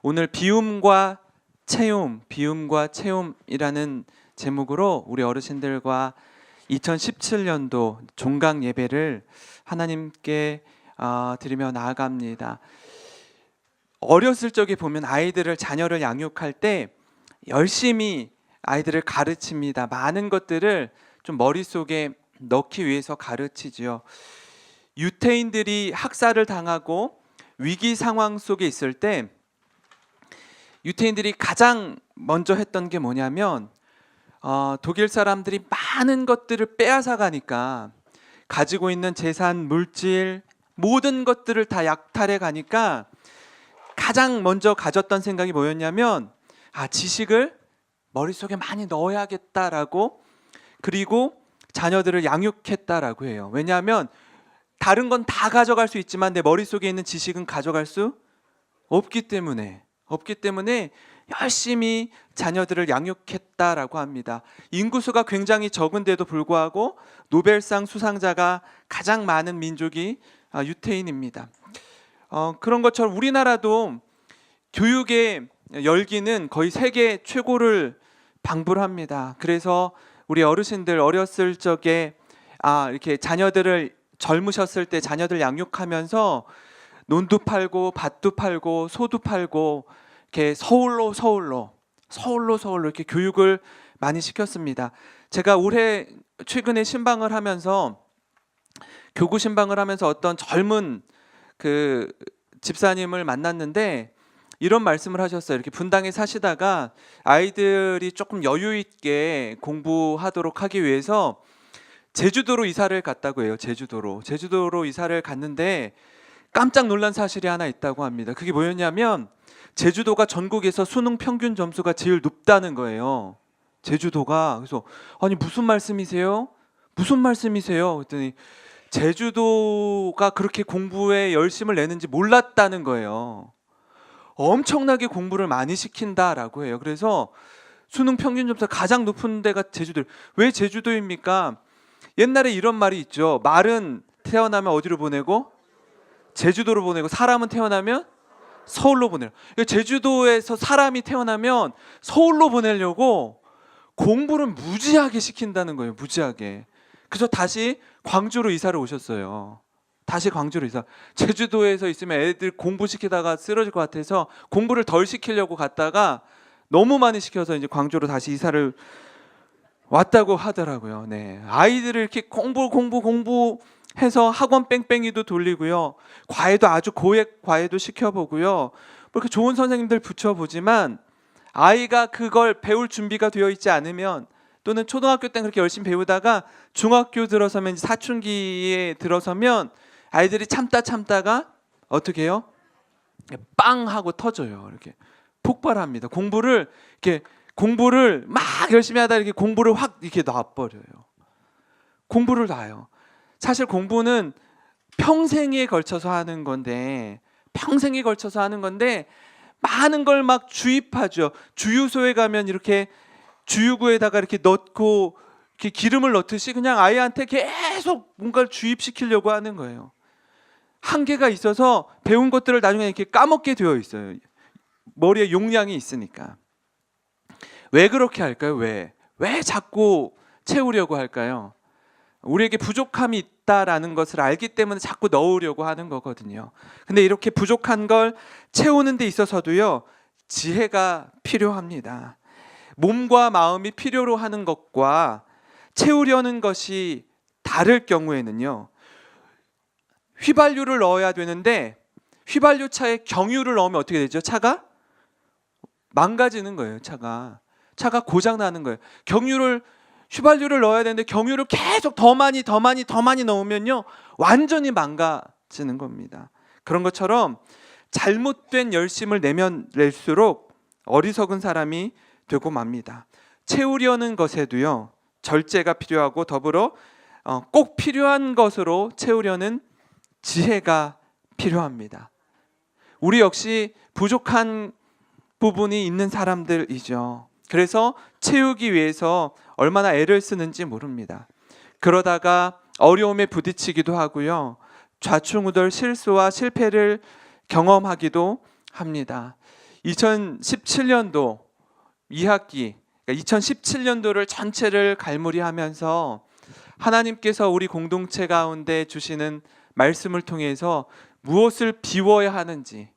오늘 비움과 채움이라는 제목으로 우리 어르신들과 2017년도 종강 예배를 하나님께 드리며 나아갑니다. 어렸을 적에 보면 아이들을 자녀를 양육할 때 열심히 아이들을 가르칩니다. 많은 것들을 좀 머릿속에 넣기 위해서 가르치지요. 유태인들이 학살을 당하고 위기 상황 속에 있을 때 유태인들이 가장 먼저 했던 게 뭐냐면 독일 사람들이 많은 것들을 빼앗아 가니까 가지고 있는 재산, 물질 모든 것들을 다 약탈해 가니까 가장 먼저 가졌던 생각이 뭐였냐면 지식을 머릿속에 많이 넣어야겠다라고, 그리고 자녀들을 양육했다라고 해요. 왜냐하면 다른 건 다 가져갈 수 있지만 내 머릿속에 있는 지식은 가져갈 수 없기 때문에 열심히 자녀들을 양육했다라고 합니다. 인구수가 굉장히 적은데도 불구하고 노벨상 수상자가 가장 많은 민족이 유태인입니다. 그런 것처럼 우리나라도 교육의 열기는 거의 세계 최고를 방불합니다. 그래서 우리 어르신들 어렸을 적에 이렇게 자녀들을 젊으셨을 때 자녀들 양육하면서 논도 팔고 밭도 팔고 소도 팔고 이렇게 서울로 이렇게 교육을 많이 시켰습니다. 제가 최근에 신방을 하면서 교구 신방을 하면서 어떤 젊은 그 집사님을 만났는데 이런 말씀을 하셨어요. 이렇게 분당에 사시다가 아이들이 조금 여유 있게 공부하도록 하기 위해서 제주도로 이사를 갔다고 해요. 제주도로 이사를 갔는데 깜짝 놀란 사실이 하나 있다고 합니다. 그게 뭐였냐면 제주도가 전국에서 수능 평균 점수가 제일 높다는 거예요. 제주도가. 그래서 아니 무슨 말씀이세요? 그랬더니 제주도가 그렇게 공부에 열심을 내는지 몰랐다는 거예요. 엄청나게 공부를 많이 시킨다라고 해요. 그래서 수능 평균 점수가 가장 높은 데가 제주도. 왜 제주도입니까? 옛날에 이런 말이 있죠. 말은 태어나면 어디로 보내고? 제주도로 보내고, 사람은 태어나면 서울로 보내요. 제주도에서 사람이 태어나면 서울로 보내려고 공부를 무지하게 시킨다는 거예요. 무지하게. 그래서 다시 광주로 이사를 오셨어요. 제주도에서 있으면 애들 공부시키다가 쓰러질 것 같아서 공부를 덜 시키려고 갔다가 너무 많이 시켜서 이제 광주로 다시 이사를 왔다고 하더라고요. 네. 아이들을 이렇게 공부해서 학원 뺑뺑이도 돌리고요. 과외도 아주 고액 과외도 시켜보고요. 그렇게 좋은 선생님들 붙여보지만 아이가 그걸 배울 준비가 되어 있지 않으면, 또는 초등학교 때 그렇게 열심히 배우다가 중학교 들어서면, 사춘기에 들어서면 아이들이 참다가 어떻게 해요? 빵 하고 터져요. 이렇게 폭발합니다. 공부를 막 열심히 하다 이렇게 공부를 확 이렇게 놔버려요. 공부를 놔요. 사실 공부는 평생에 걸쳐서 하는 건데 많은 걸 막 주입하죠. 주유소에 가면 이렇게 주유구에다가 이렇게 넣고 이렇게 기름을 넣듯이 그냥 아이한테 계속 뭔가를 주입시키려고 하는 거예요. 한계가 있어서 배운 것들을 나중에 이렇게 까먹게 되어 있어요. 머리에 용량이 있으니까. 왜 그렇게 할까요? 왜 자꾸 채우려고 할까요? 우리에게 부족함이 있다라는 것을 알기 때문에 자꾸 넣으려고 하는 거거든요. 근데 이렇게 부족한 걸 채우는 데 있어서도요, 지혜가 필요합니다. 몸과 마음이 필요로 하는 것과 채우려는 것이 다를 경우에는요, 휘발유를 넣어야 되는데 휘발유차에 경유를 넣으면 어떻게 되죠? 차가 망가지는 거예요. 차가 고장 나는 거예요. 휘발유를 넣어야 되는데 경유를 계속 더 많이 넣으면요, 완전히 망가지는 겁니다. 그런 것처럼 잘못된 열심을 내면 낼수록 어리석은 사람이 되고 맙니다. 채우려는 것에도요, 절제가 필요하고 더불어 꼭 필요한 것으로 채우려는 지혜가 필요합니다. 우리 역시 부족한 부분이 있는 사람들이죠. 그래서 채우기 위해서 얼마나 애를 쓰는지 모릅니다. 그러다가 어려움에 부딪히기도 하고요, 좌충우돌 실수와 실패를 경험하기도 합니다. 2017년도 2학기, 그러니까 2017년도를 전체를 갈무리하면서 하나님께서 우리 공동체 가운데 주시는 말씀을 통해서 무엇을 비워야 하는지,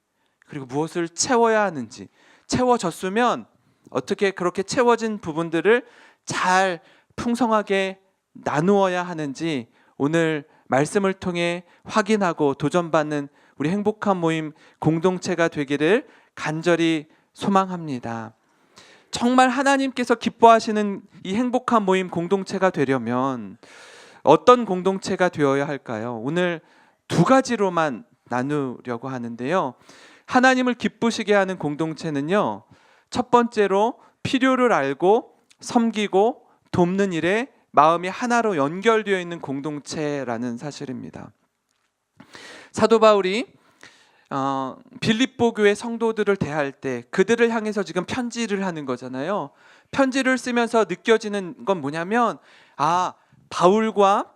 그리고 무엇을 채워야 하는지, 채워졌으면 어떻게 그렇게 채워진 부분들을 잘 풍성하게 나누어야 하는지 오늘 말씀을 통해 확인하고 도전받는 우리 행복한 모임 공동체가 되기를 간절히 소망합니다. 정말 하나님께서 기뻐하시는 이 행복한 모임 공동체가 되려면 어떤 공동체가 되어야 할까요? 오늘 두 가지로만 나누려고 하는데요. 하나님을 기쁘시게 하는 공동체는요, 첫 번째로 필요를 알고 섬기고 돕는 일에 마음이 하나로 연결되어 있는 공동체라는 사실입니다. 사도 바울이 빌립보 교회 성도들을 대할 때 그들을 향해서 지금 편지를 하는 거잖아요. 편지를 쓰면서 느껴지는 건 뭐냐면, 바울과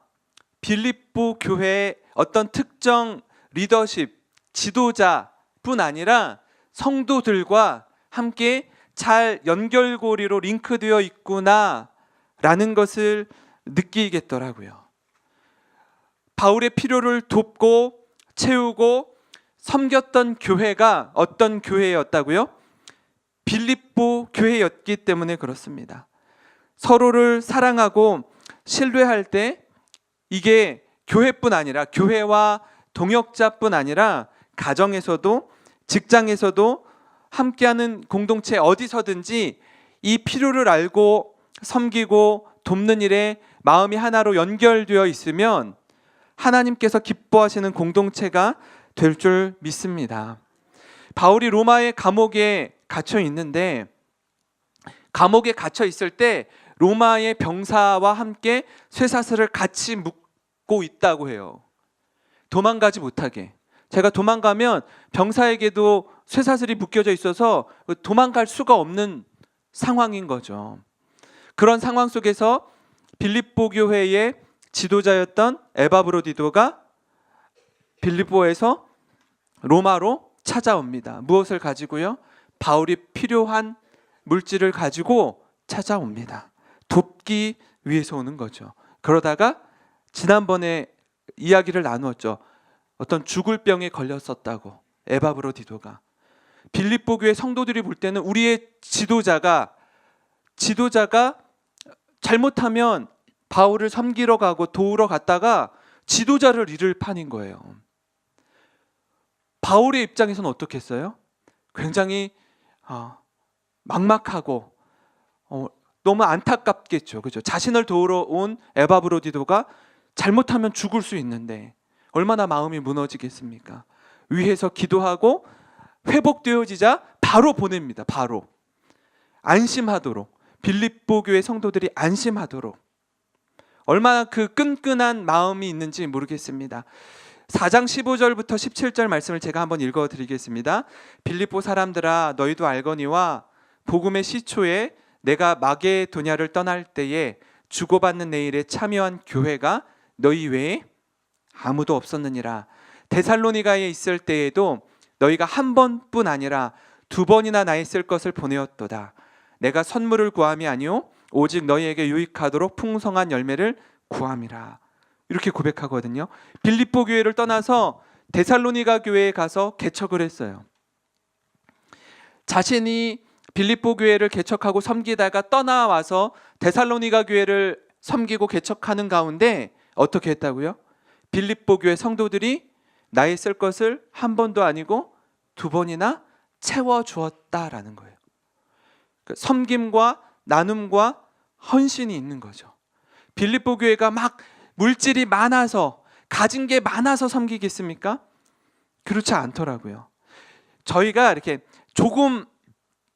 빌립보 교회의 어떤 특정 리더십, 지도자뿐 아니라 성도들과 함께 잘 연결고리로 링크되어 있구나라는 것을 느끼겠더라고요. 바울의 필요를 돕고 채우고 섬겼던 교회가 어떤 교회였다고요? 빌립보 교회였기 때문에 그렇습니다. 서로를 사랑하고 신뢰할 때 이게 교회뿐 아니라, 교회와 동역자뿐 아니라 가정에서도 직장에서도 함께하는 공동체 어디서든지 이 필요를 알고 섬기고 돕는 일에 마음이 하나로 연결되어 있으면 하나님께서 기뻐하시는 공동체가 될 줄 믿습니다. 바울이 로마의 감옥에 갇혀 있는데, 감옥에 갇혀 있을 때 로마의 병사와 함께 쇠사슬을 같이 묶고 있다고 해요. 도망가지 못하게. 제가 도망가면 병사에게도 쇠사슬이 묶여져 있어서 도망갈 수가 없는 상황인 거죠. 그런 상황 속에서 빌립보 교회의 지도자였던 에바브로디도가 빌립보에서 로마로 찾아옵니다. 무엇을 가지고요? 바울이 필요한 물질을 가지고 찾아옵니다. 돕기 위해서 오는 거죠. 그러다가 지난번에 이야기를 나누었죠. 어떤 죽을 병에 걸렸었다고, 에바브로디도가. 빌립보 교회 성도들이 볼 때는 우리의 지도자가 잘못하면 바울을 섬기러 가고 도우러 갔다가 지도자를 잃을 판인 거예요. 바울의 입장에서는 어떻겠어요? 굉장히 막막하고 너무 안타깝겠죠. 그죠? 자신을 도우러 온 에바브로디도가 잘못하면 죽을 수 있는데 얼마나 마음이 무너지겠습니까? 위에서 기도하고 회복되어지자 바로 보냅니다. 바로 안심하도록, 빌립보 교회 성도들이 안심하도록. 얼마나 그 끈끈한 마음이 있는지 모르겠습니다. 4장 15절부터 17절 말씀을 제가 한번 읽어드리겠습니다. 빌립보 사람들아, 너희도 알거니와 복음의 시초에 내가 마게도냐를 떠날 때에 주고받는 내 일에 참여한 교회가 너희 외에 아무도 없었느니라. 데살로니가에 있을 때에도 너희가 한 번뿐 아니라 두 번이나 나에 쓸 것을 보내었도다. 내가 선물을 구함이 아니요 오직 너희에게 유익하도록 풍성한 열매를 구함이라. 이렇게 고백하거든요. 빌립보 교회를 떠나서 데살로니가 교회에 가서 개척을 했어요. 자신이 빌립보 교회를 개척하고 섬기다가 떠나와서 데살로니가 교회를 섬기고 개척하는 가운데 어떻게 했다고요? 빌립보 교회 성도들이 나의 쓸 것을 한 번도 아니고 두 번이나 채워주었다라는 거예요. 섬김과 나눔과 헌신이 있는 거죠. 빌립보 교회가 막 물질이 많아서, 가진 게 많아서 섬기겠습니까? 그렇지 않더라고요. 저희가 이렇게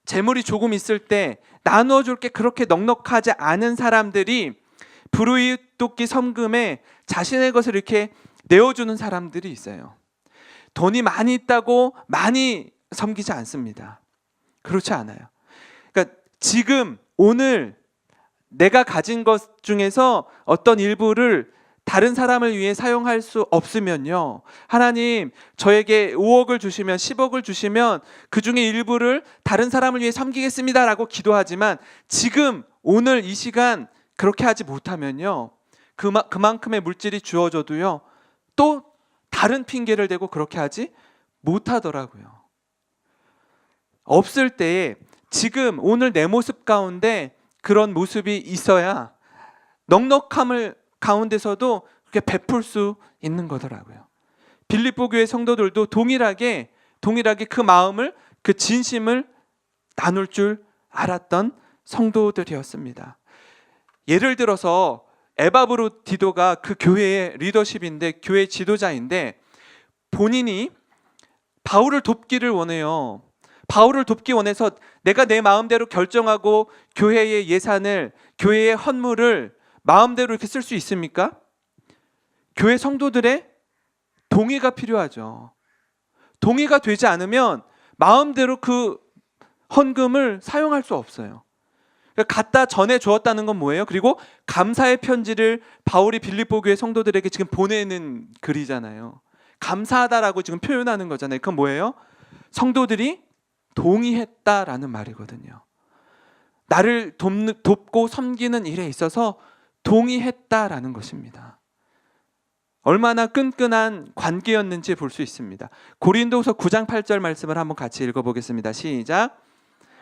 재물이 조금 있을 때 나누어 줄 게 그렇게 넉넉하지 않은 사람들이 불우이웃 돕기 섬금에 자신의 것을 이렇게 내어주는 사람들이 있어요. 돈이 많이 있다고 많이 섬기지 않습니다. 그렇지 않아요. 그러니까 지금 오늘 내가 가진 것 중에서 어떤 일부를 다른 사람을 위해 사용할 수 없으면요, 하나님 저에게 5억을 주시면 10억을 주시면 그 중에 일부를 다른 사람을 위해 섬기겠습니다 라고 기도하지만 지금 오늘 이 시간 그렇게 하지 못하면요, 그만큼의 물질이 주어져도요 또 다른 핑계를 대고 그렇게 하지 못하더라고요. 없을 때에 지금 오늘 내 모습 가운데 그런 모습이 있어야 넉넉함을 가운데서도 그렇게 베풀 수 있는 거더라고요. 빌립보 교회 성도들도 동일하게 그 마음을, 그 진심을 나눌 줄 알았던 성도들이었습니다. 예를 들어서 에바브로 디도가 그 교회의 리더십인데, 교회 지도자인데 본인이 바울을 돕기를 원해요. 바울을 돕기 원해서 내가 내 마음대로 결정하고 교회의 예산을, 교회의 헌물을 마음대로 이렇게 쓸 수 있습니까? 교회 성도들의 동의가 필요하죠. 동의가 되지 않으면 마음대로 그 헌금을 사용할 수 없어요. 갖다 전해 주었다는 건 뭐예요? 그리고 감사의 편지를 바울이 빌립보 교회 성도들에게 지금 보내는 글이잖아요. 감사하다라고 지금 표현하는 거잖아요. 그건 뭐예요? 성도들이 동의했다라는 말이거든요. 나를 돕고 섬기는 일에 있어서 동의했다라는 것입니다. 얼마나 끈끈한 관계였는지 볼 수 있습니다. 고린도후서 9장 8절 말씀을 한번 같이 읽어보겠습니다. 시작.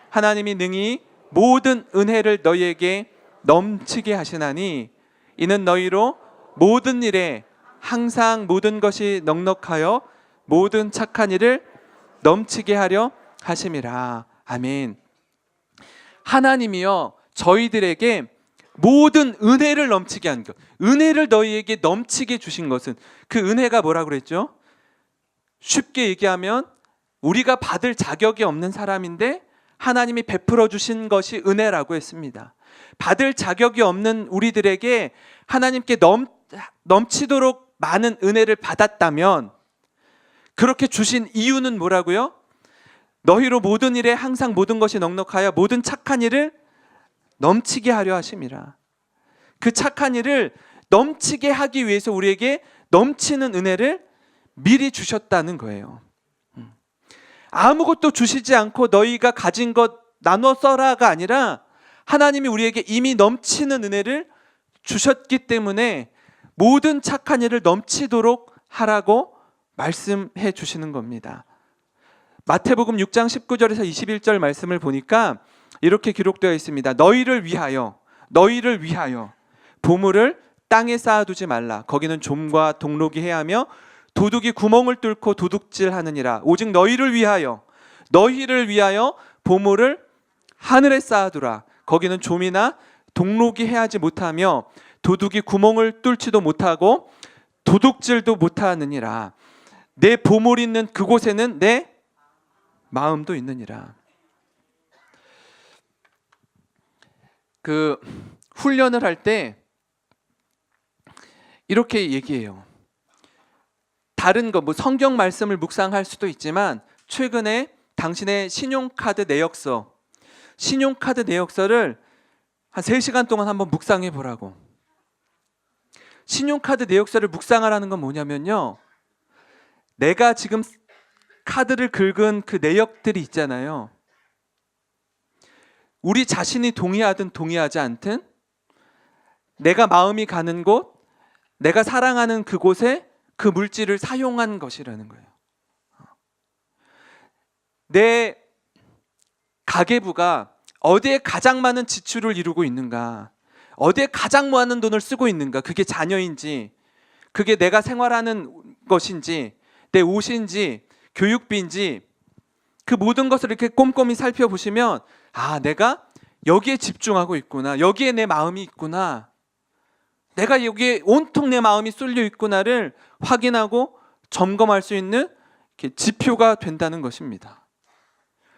하나님이 능히 모든 은혜를 너희에게 넘치게 하시나니 이는 너희로 모든 일에 항상 모든 것이 넉넉하여 모든 착한 일을 넘치게 하려 하심이라. 아멘. 하나님이요 저희들에게 모든 은혜를 넘치게 한 것, 은혜를 너희에게 넘치게 주신 것은, 그 은혜가 뭐라고 그랬죠? 쉽게 얘기하면 우리가 받을 자격이 없는 사람인데 하나님이 베풀어 주신 것이 은혜라고 했습니다. 받을 자격이 없는 우리들에게 하나님께 넘치도록 많은 은혜를 받았다면 그렇게 주신 이유는 뭐라고요? 너희로 모든 일에 항상 모든 것이 넉넉하여 모든 착한 일을 넘치게 하려 하심이라. 그 착한 일을 넘치게 하기 위해서 우리에게 넘치는 은혜를 미리 주셨다는 거예요. 아무것도 주시지 않고 너희가 가진 것 나눠 써라가 아니라 하나님이 우리에게 이미 넘치는 은혜를 주셨기 때문에 모든 착한 일을 넘치도록 하라고 말씀해 주시는 겁니다. 마태복음 6장 19절에서 21절 말씀을 보니까 이렇게 기록되어 있습니다. 너희를 위하여 보물을 땅에 쌓아두지 말라. 거기는 좀과 동록이 해하며 도둑이 구멍을 뚫고 도둑질하느니라. 오직 너희를 위하여 보물을 하늘에 쌓아두라. 거기는 좀이나 동록이 해하지 못하며 도둑이 구멍을 뚫지도 못하고 도둑질도 못하느니라. 내 보물 있는 그곳에는 내 마음도 있느니라. 그 훈련을 할 때 이렇게 얘기해요. 다른 거 뭐 성경 말씀을 묵상할 수도 있지만 최근에 당신의 신용카드 내역서를 한 3시간 동안 한번 묵상해 보라고. 신용카드 내역서를 묵상하라는 건 뭐냐면요, 내가 지금 카드를 긁은 그 내역들이 있잖아요. 우리 자신이 동의하든 동의하지 않든 내가 마음이 가는 곳, 내가 사랑하는 그곳에 그 물질을 사용한 것이라는 거예요. 내 가계부가 어디에 가장 많은 지출을 이루고 있는가, 어디에 가장 많은 돈을 쓰고 있는가, 그게 자녀인지, 그게 내가 생활하는 것인지, 내 옷인지, 교육비인지, 그 모든 것을 이렇게 꼼꼼히 살펴보시면 아, 내가 여기에 집중하고 있구나, 여기에 내 마음이 있구나, 내가 여기에 온통 내 마음이 쏠려 있구나를 확인하고 점검할 수 있는 지표가 된다는 것입니다.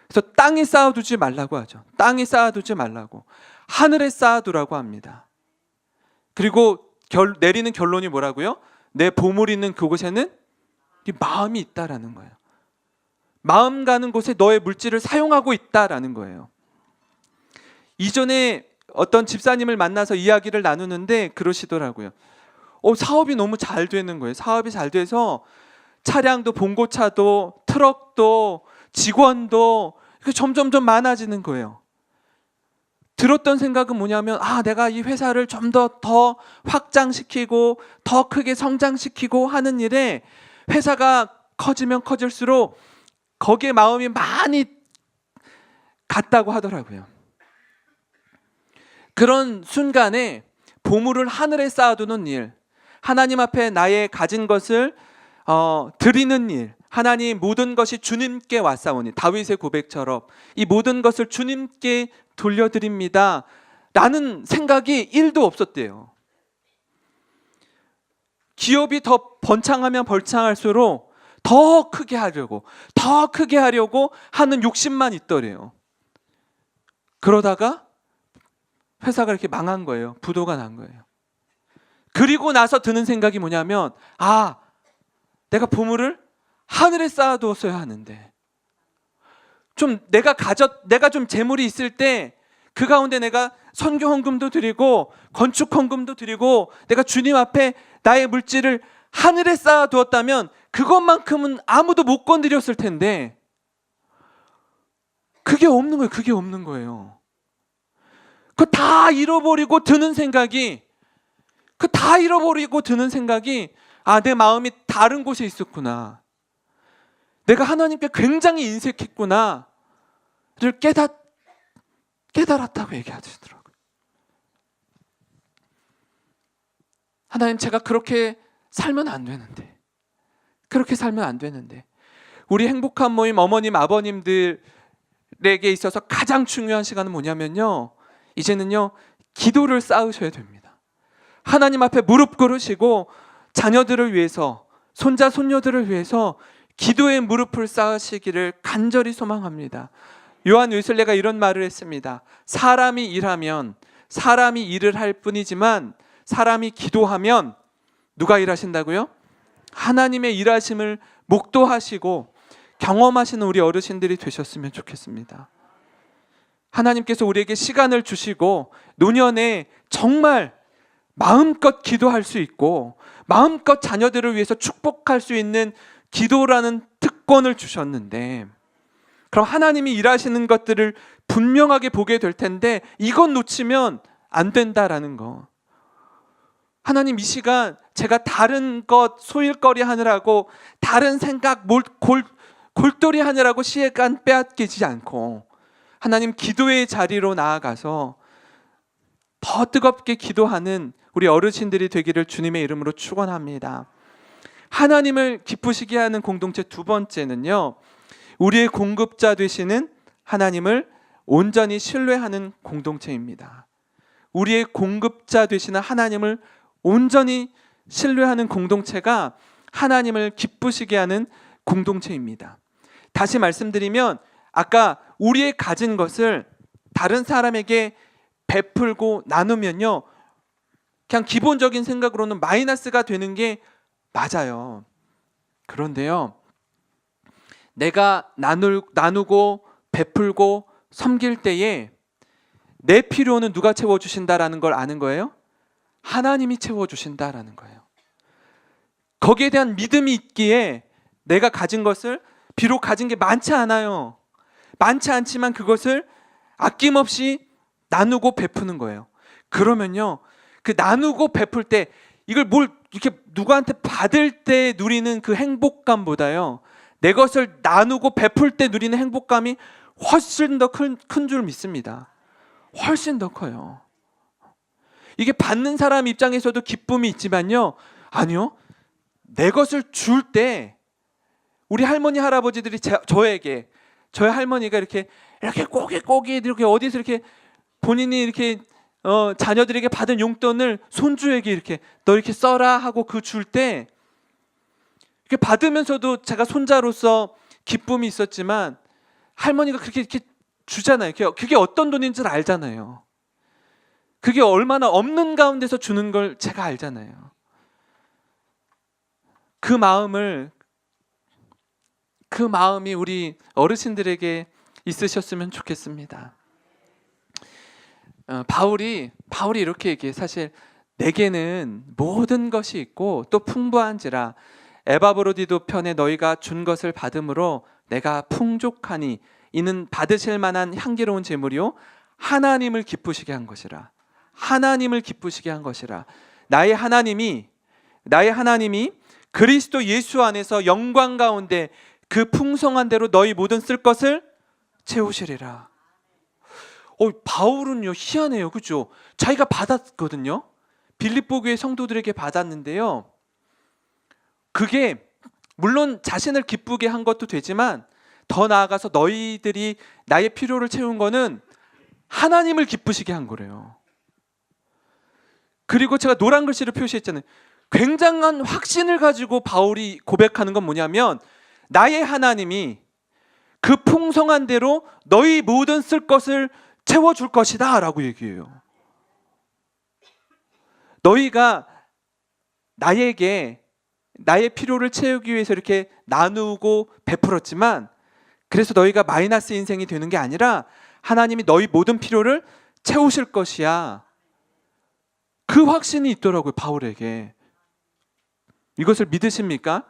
그래서 땅에 쌓아두지 말라고 하죠. 땅에 쌓아두지 말라고, 하늘에 쌓아두라고 합니다. 그리고 내리는 결론이 뭐라고요? 내 보물 있는 그곳에는 네 마음이 있다라는 거예요. 마음 가는 곳에 너의 물질을 사용하고 있다라는 거예요. 이전에 어떤 집사님을 만나서 이야기를 나누는데 그러시더라고요. 사업이 너무 잘 되는 거예요. 사업이 잘 돼서 차량도, 봉고차도, 트럭도, 직원도 점점점 많아지는 거예요. 들었던 생각은 뭐냐면, 내가 이 회사를 좀 더 확장시키고 더 크게 성장시키고 하는 일에 회사가 커지면 커질수록 거기에 마음이 많이 갔다고 하더라고요. 그런 순간에 보물을 하늘에 쌓아두는 일, 하나님 앞에 나의 가진 것을 드리는 일, 하나님 모든 것이 주님께 왔사오니, 다윗의 고백처럼 이 모든 것을 주님께 돌려드립니다 라는 생각이 1도 없었대요. 기업이 더 번창하면 번창할수록 더 크게 하려고 하는 욕심만 있더래요. 그러다가 회사가 이렇게 망한 거예요. 부도가 난 거예요. 그리고 나서 드는 생각이 뭐냐면, 내가 보물을 하늘에 쌓아두었어야 하는데, 내가 좀 재물이 있을 때 그 가운데 내가 선교 헌금도 드리고 건축 헌금도 드리고 내가 주님 앞에 나의 물질을 하늘에 쌓아두었다면 그것만큼은 아무도 못 건드렸을 텐데, 그게 없는 거예요. 그거 다 잃어버리고 드는 생각이, 내 마음이 다른 곳에 있었구나, 내가 하나님께 굉장히 인색했구나를 깨달았다고 얘기하시더라고요. 하나님, 제가 그렇게 살면 안 되는데 우리 행복한 모임 어머님 아버님들에게 있어서 가장 중요한 시간은 뭐냐면요, 이제는요 기도를 쌓으셔야 됩니다. 하나님 앞에 무릎 꿇으시고 자녀들을 위해서, 손자 손녀들을 위해서 기도의 무릎을 쌓으시기를 간절히 소망합니다. 요한 웨슬레가 이런 말을 했습니다. 사람이 일하면 사람이 일을 할 뿐이지만 사람이 기도하면 누가 일하신다고요? 하나님의 일하심을 목도하시고 경험하시는 우리 어르신들이 되셨으면 좋겠습니다. 하나님께서 우리에게 시간을 주시고 노년에 정말 마음껏 기도할 수 있고 마음껏 자녀들을 위해서 축복할 수 있는 기도라는 특권을 주셨는데, 그럼 하나님이 일하시는 것들을 분명하게 보게 될 텐데 이건 놓치면 안 된다라는 거. 하나님, 이 시간 제가 다른 것 소일거리 하느라고, 다른 생각 골똘히 하느라고 시간 빼앗기지 않고 하나님 기도의 자리로 나아가서 더 뜨겁게 기도하는 우리 어르신들이 되기를 주님의 이름으로 축원합니다. 하나님을 기쁘시게 하는 공동체 두 번째는요, 우리의 공급자 되시는 하나님을 온전히 신뢰하는 공동체입니다. 우리의 공급자 되시는 하나님을 온전히 신뢰하는 공동체가 하나님을 기쁘시게 하는 공동체입니다. 다시 말씀드리면, 아까 우리의 가진 것을 다른 사람에게 베풀고 나누면요, 그냥 기본적인 생각으로는 마이너스가 되는 게 맞아요. 그런데요, 내가 나누고 베풀고 섬길 때에 내 필요는 누가 채워주신다라는 걸 아는 거예요? 하나님이 채워주신다라는 거예요. 거기에 대한 믿음이 있기에 내가 가진 것을, 비록 가진 게 많지 않아요. 많지 않지만 그것을 아낌없이 나누고 베푸는 거예요. 그러면요, 그 나누고 베풀 때 이걸 이렇게 누구한테 받을 때 누리는 그 행복감보다요, 내 것을 나누고 베풀 때 누리는 행복감이 훨씬 더 큰 줄 믿습니다. 훨씬 더 커요. 이게 받는 사람 입장에서도 기쁨이 있지만요, 아니요, 내 것을 줄 때 우리 할머니 할아버지들이 저희 할머니가 이렇게 꼬깃꼬깃 이렇게 어디서 이렇게 본인이 이렇게 자녀들에게 받은 용돈을 손주에게 이렇게 너 이렇게 써라 하고 그 줄 때, 이렇게 받으면서도 제가 손자로서 기쁨이 있었지만 할머니가 그렇게 이렇게 주잖아요. 그게 어떤 돈인지 알잖아요. 그게 얼마나 없는 가운데서 주는 걸 제가 알잖아요. 그 마음이 우리 어르신들에게 있으셨으면 좋겠습니다. 바울이 이렇게 얘기해. 사실 내게는 모든 것이 있고 또 풍부한지라 에바브로디도 편에 너희가 준 것을 받음으로 내가 풍족하니 이는 받으실 만한 향기로운 제물이요 하나님을 기쁘시게 한 것이라. 하나님을 기쁘시게 한 것이라. 나의 하나님이 그리스도 예수 안에서 영광 가운데 그 풍성한 대로 너희 모든 쓸 것을 채우시리라. 바울은요 희한해요, 그죠? 자기가 받았거든요. 빌립보 교회 성도들에게 받았는데요, 그게 물론 자신을 기쁘게 한 것도 되지만 더 나아가서 너희들이 나의 필요를 채운 거는 하나님을 기쁘시게 한 거래요. 그리고 제가 노란 글씨로 표시했잖아요. 굉장한 확신을 가지고 바울이 고백하는 건 뭐냐면 나의 하나님이 그 풍성한 대로 너희 모든 쓸 것을 채워줄 것이다 라고 얘기해요. 너희가 나에게 나의 필요를 채우기 위해서 이렇게 나누고 베풀었지만 그래서 너희가 마이너스 인생이 되는 게 아니라 하나님이 너희 모든 필요를 채우실 것이야. 그 확신이 있더라고요, 바울에게. 이것을 믿으십니까?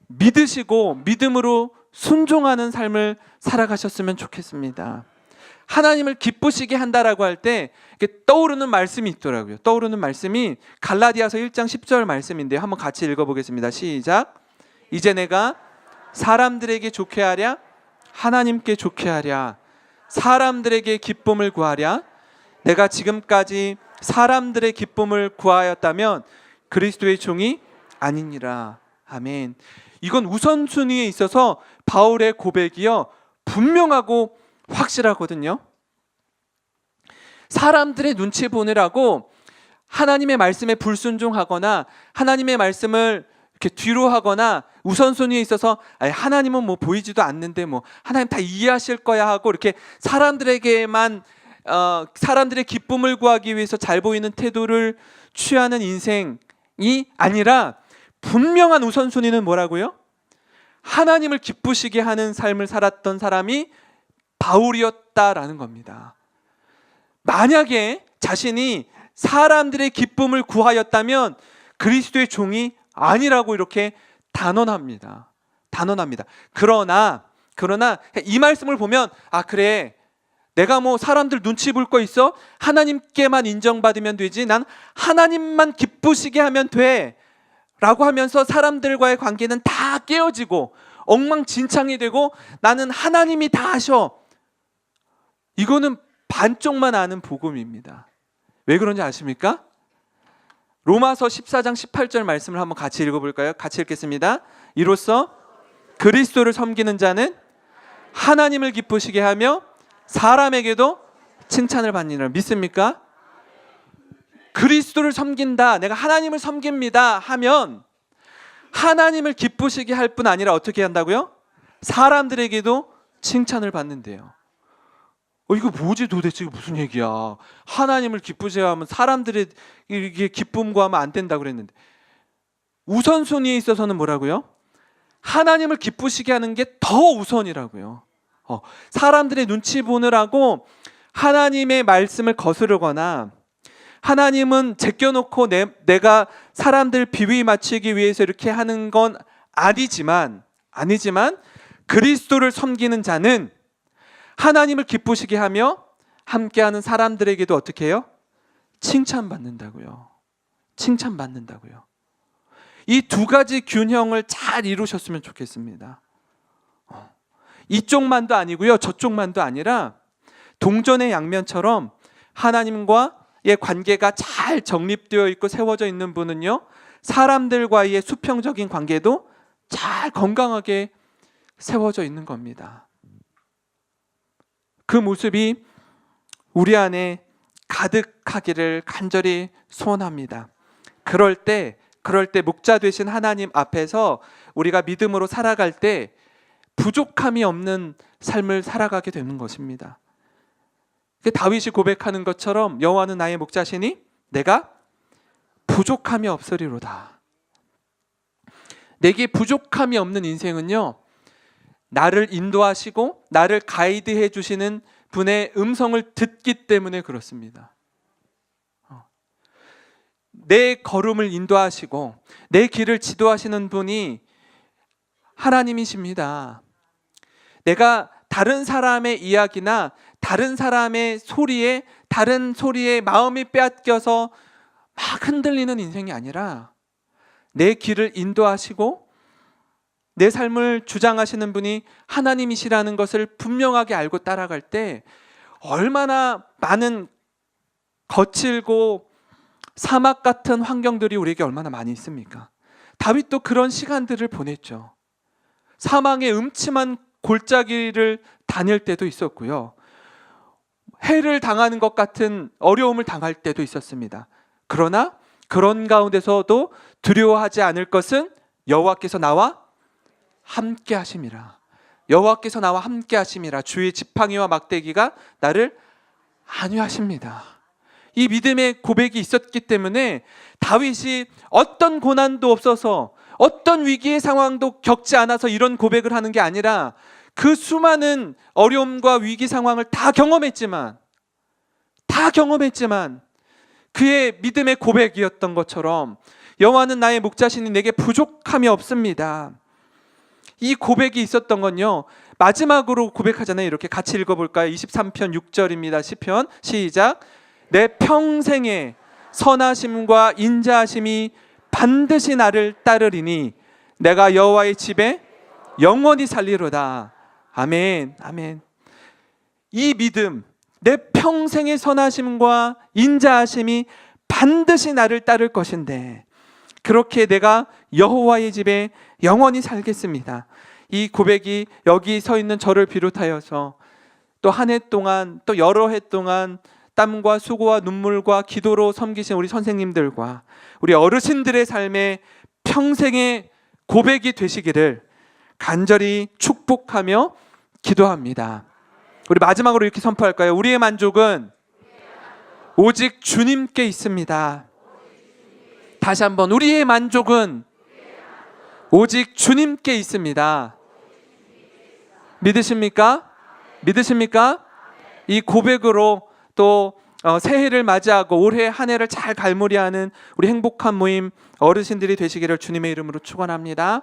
믿으시고 믿음으로 순종하는 삶을 살아가셨으면 좋겠습니다. 하나님을 기쁘시게 한다라고 할 때 떠오르는 말씀이 있더라고요. 떠오르는 말씀이 갈라디아서 1장 10절 말씀인데요. 한번 같이 읽어보겠습니다. 시작. 이제 내가 사람들에게 좋게 하랴 하나님께 좋게 하랴 사람들에게 기쁨을 구하랴 내가 지금까지 사람들의 기쁨을 구하였다면 그리스도의 종이 아니니라. 아멘. 이건 우선순위에 있어서 바울의 고백이요 분명하고 확실하거든요. 사람들의 눈치 보느라고 하나님의 말씀에 불순종하거나 하나님의 말씀을 이렇게 뒤로 하거나 우선순위에 있어서 하나님은 뭐 보이지도 않는데 뭐 하나님 다 이해하실 거야 하고 이렇게 사람들에게만 사람들의 기쁨을 구하기 위해서 잘 보이는 태도를 취하는 인생이 아니라 분명한 우선순위는 뭐라고요? 하나님을 기쁘시게 하는 삶을 살았던 사람이 바울이었다라는 겁니다. 만약에 자신이 사람들의 기쁨을 구하였다면 그리스도의 종이 아니라고 이렇게 단언합니다. 그러나 이 말씀을 보면 그래 내가 뭐 사람들 눈치 볼 거 있어? 하나님께만 인정받으면 되지 난 하나님만 기쁘시게 하면 돼 라고 하면서 사람들과의 관계는 다 깨어지고 엉망진창이 되고 나는 하나님이 다 하셔. 이거는 반쪽만 아는 복음입니다. 왜 그런지 아십니까? 로마서 14장 18절 말씀을 한번 같이 읽어볼까요? 같이 읽겠습니다. 이로써 그리스도를 섬기는 자는 하나님을 기쁘시게 하며 사람에게도 칭찬을 받느니라. 믿습니까? 그리스도를 섬긴다, 내가 하나님을 섬깁니다 하면 하나님을 기쁘시게 할 뿐 아니라 어떻게 한다고요? 사람들에게도 칭찬을 받는데요. 이거 뭐지 도대체, 무슨 얘기야? 하나님을 기쁘시게 하면 사람들의 이게 기쁨 구하면 안 된다고 그랬는데, 우선순위에 있어서는 뭐라고요? 하나님을 기쁘시게 하는 게 더 우선이라고요. 사람들의 눈치 보느라고 하나님의 말씀을 거스르거나 하나님은 제껴놓고 내가 사람들 비위 맞추기 위해서 이렇게 하는 건 아니지만 그리스도를 섬기는 자는 하나님을 기쁘시게 하며 함께하는 사람들에게도 어떻게 해요? 칭찬받는다고요. 이 두 가지 균형을 잘 이루셨으면 좋겠습니다. 이쪽만도 아니고요, 저쪽만도 아니라 동전의 양면처럼 하나님과의 관계가 잘 정립되어 있고 세워져 있는 분은요, 사람들과의 수평적인 관계도 잘 건강하게 세워져 있는 겁니다. 그 모습이 우리 안에 가득하기를 간절히 소원합니다. 그럴 때 목자 되신 하나님 앞에서 우리가 믿음으로 살아갈 때 부족함이 없는 삶을 살아가게 되는 것입니다. 다윗이 고백하는 것처럼 여호와는 나의 목자시니 내가 부족함이 없으리로다. 내게 부족함이 없는 인생은요, 나를 인도하시고 나를 가이드해 주시는 분의 음성을 듣기 때문에 그렇습니다. 내 걸음을 인도하시고 내 길을 지도하시는 분이 하나님이십니다. 내가 다른 사람의 이야기나 다른 사람의 소리에 마음이 빼앗겨서 막 흔들리는 인생이 아니라 내 길을 인도하시고 내 삶을 주장하시는 분이 하나님이시라는 것을 분명하게 알고 따라갈 때 얼마나 많은 거칠고 사막 같은 환경들이 우리에게 얼마나 많이 있습니까? 다윗도 그런 시간들을 보냈죠. 사망의 음침한 골짜기를 다닐 때도 있었고요. 해를 당하는 것 같은 어려움을 당할 때도 있었습니다. 그러나 그런 가운데서도 두려워하지 않을 것은 여호와께서 나와 함께 하심이라. 여호와께서 나와 함께 하심이라. 주의 지팡이와 막대기가 나를 안위하십니다. 이 믿음의 고백이 있었기 때문에 다윗이 어떤 고난도 없어서 어떤 위기의 상황도 겪지 않아서 이런 고백을 하는 게 아니라 그 수많은 어려움과 위기 상황을 다 경험했지만 그의 믿음의 고백이었던 것처럼 여호와는 나의 목자시니 내게 부족함이 없습니다. 이 고백이 있었던 건요, 마지막으로 고백하잖아요. 이렇게 같이 읽어볼까요? 23편 6절입니다. 시편 시작. 내 평생의 선하심과 인자하심이 반드시 나를 따르리니 내가 여호와의 집에 영원히 살리로다. 아멘, 아멘. 이 믿음, 내 평생의 선하심과 인자하심이 반드시 나를 따를 것인데 그렇게 내가 여호와의 집에 영원히 살겠습니다. 이 고백이 여기 서 있는 저를 비롯하여서 또 한 해 동안, 또 여러 해 동안 땀과 수고와 눈물과 기도로 섬기신 우리 선생님들과 우리 어르신들의 삶에 평생의 고백이 되시기를 간절히 축복하며 기도합니다. 우리 마지막으로 이렇게 선포할까요? 우리의 만족은 오직 주님께 있습니다. 다시 한번, 우리의 만족은 오직 주님께 있습니다. 믿으십니까? 믿으십니까? 이 고백으로 또 새해를 맞이하고 올해 한 해를 잘 갈무리하는 우리 행복한 모임 어르신들이 되시기를 주님의 이름으로 축원합니다.